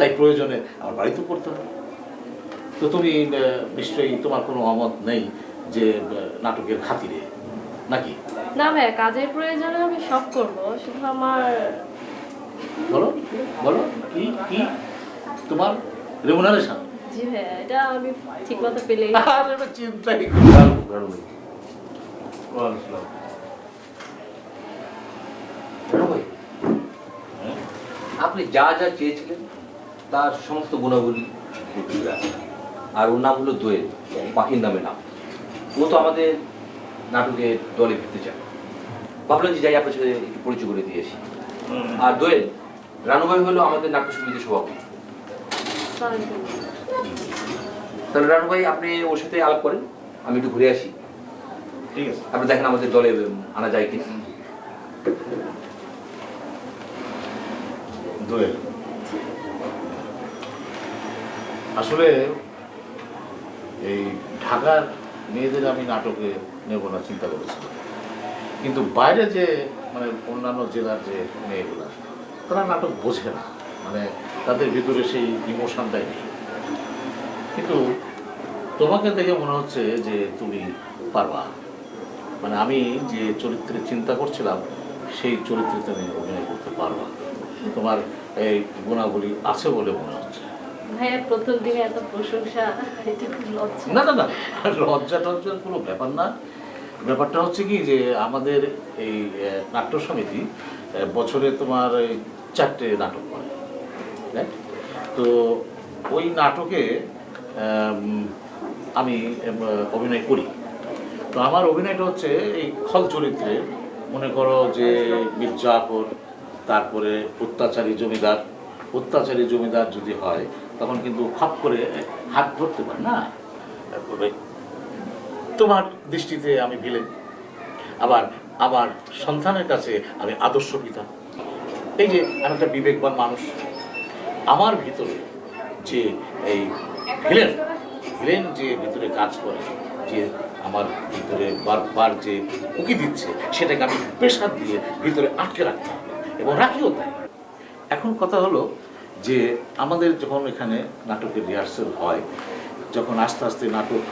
তাই প্রয়োজনে আমার বাড়িতেও করতে হবে। তো তুমি নিশ্চয়ই তোমার কোনো অমত নেই যে নাটকের খাতিরে নাকি? না ভাইয়া, কাজের প্রয়োজনে আমি সব করব, শুধু আমার বলো বলো কি কি তোমার রেমুনারেশন? জি ভাইয়া, এটা আমি ঠিক মতো পেলেই। আর এটা চিন্তাই আপনি যা যা চেয়েছিলেন তার সমস্ত গুণাবলী আছে। আর ওর নাম হলো দোয়েল, পাখির নামে নাম। ও তো আমাদের নাটকের দলে ফিরতে চায়। ভাবলাম যে যাই আপনার সাথে একটু পরিচয় করে দিয়েছি। আর দোয়েল, রানুভাই হলো আমাদের নাট্য সমিতির সভাপতি। তাহলে রানুভাই আপনি ওর সাথে আলাপ করেন, আমি একটু ঘুরে আসি। ঠিক আছে, আপনি দেখেন আমাদের দলে আনা যায় কিনা। দোয়েল, আসলে এই ঢাকার মেয়েদের আমি নাটকে নেব না চিন্তা করেছিলাম, কিন্তু বাইরে যে মানে অন্যান্য জেলার যে মেয়েগুলা তারা নাটক বোঝে না, মানে তাদের ভিতরে সেই ইমোশনটাই নেই। কিন্তু তোমাকে দেখে মনে হচ্ছে যে তুমি পারবা, মানে আমি যে চরিত্রে চিন্তা করছিলাম সেই চরিত্রে তুমি অভিনয় করতে পারবা। তোমার এই গুণাবলী আছে বলে মনে হচ্ছে। ভাইয়া প্রথম দিনে এত প্রশংসা, এটা খুব লজ্জা। না না না, লজ্জা টজ্জার কোনো ব্যাপার না। ব্যাপারটা হচ্ছে কি যে আমাদের এই নাট্য সমিতি বছরে তোমার 4টে নাটক করে, রাইট? তো ওই নাটকে আমি অভিনয় করি। তো আমার অভিনয়টা হচ্ছে এই খল চরিত্রে, মনে করো যে মির্জাফর, তারপরে অত্যাচারী জমিদার। অত্যাচারী জমিদার যদি হয় তখন কিন্তু খপ করে হাত ধরতে পারে না, তারপরে তোমার দৃষ্টিতে আমি ভিলেন, আবার আমার সন্তানের কাছে আমি আদর্শ পিতা। এই যে আমি একটা বিবেকবান মানুষ, আমার ভিতরে যে এই ভিলেন ভিলেন যে ভিতরে কাজ করে, যে আমার ভিতরে বারবার যে উকি দিচ্ছে, সেটাকে আমি প্রেশার দিয়ে ভিতরে আটকে রাখতে হবে, এবং রাখিও তাই। এখন কথা হলো যে আমাদের যখন এখানে নাটকের রিহার্সেল হয়, যখন আস্তে আস্তে নাটক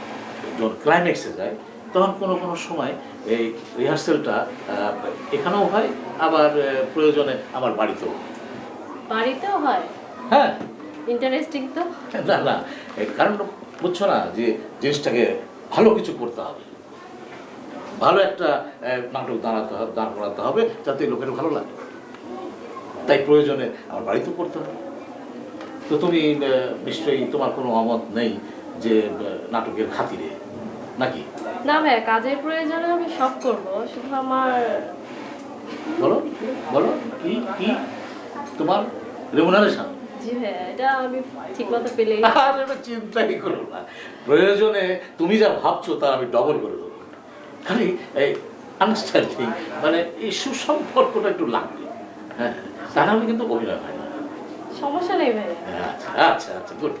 যখন ক্লাইম্যাক্সে যায়, তখন কোনো কোনো সময় এই রিহার্সেলটা এখানেও হয়, আবার প্রয়োজনে আমার বাড়িতেও। বাড়িতেও হয়? হ্যাঁ, ইন্টারেস্টিং তো। না না, কারণ বুঝছো না যে জিনিসটাকে ভালো কিছু করতে হবে, ভালো একটা নাটক দাঁড় করাতে হবে যাতে লোকের ভালো লাগে। তাই প্রয়োজনে আমার বাড়িতেও করতে হবে। তো তুমি নিশ্চয়ই তোমার কোনো অমত নেই যে নাটকের খাতিরে নাকি? না ভাইয়া, কাজের প্রয়োজনে আমি সব করব, শুধু আমার বলো বলো কি কি তোমার রেমুনারেশন? জি ভাইয়া, এটা আমি ঠিক মতো পেলেই। আর এটা চিন্তাই করো না, প্রয়োজনে তুমি যা ভাবছো তা আমি ডবল করে দেবো। খালি এই আন্ডারস্ট্যান্ডিং, মানে এই সুসম্পর্কটা একটু লাগবে। হ্যাঁ, তা নাহলে কিন্তু অভিনয় হয় না। সমস্যা নেই ভাইয়া। আচ্ছা আচ্ছা আচ্ছা, গুড।